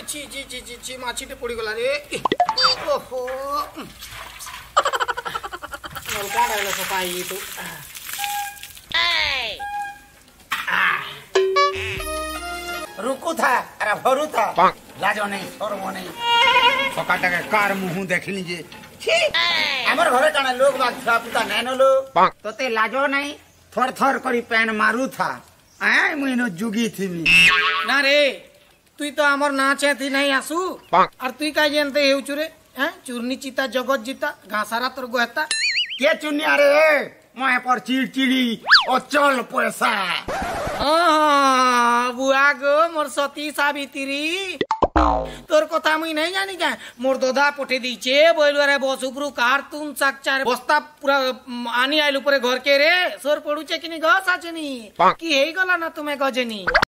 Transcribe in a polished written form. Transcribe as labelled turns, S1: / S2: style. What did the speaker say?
S1: ची ची ची ची ची माछीटे पड़ी गला रे ओहो नलका डाला सफाई तो रुकू था अरे भरू था लाजो नहीं शर्म नहीं सकाटा के कार मुंह देख लीजिए हमर घरे काना लोग बाग छुआ पुता नहीं नो लो तोते लाजो नहीं थर थर करी पैन मारू था आय मुइनो जुगी थी मी ना रे तुई तो हमर नाचे थी नहीं आसू और तुई का जानते हेउ चुरे हैं चूरनी चिता जगत जीता घासारा तोर गोहता के चुन्नी अरे मैं पर चिड़चिड़ी अचल पैसा बुआ गो मोर सती सावित्री तोर कथा मुई नहीं जानी क्या मोर दोधा पठे दीचे बोलू रे बस उपरु कार्टून साक्षार बस्ता पूरा आनी आइल ऊपर घर के रे सोर पड़ुचे कि ग साचनी कि हेई गला ना तुम्हें गजनी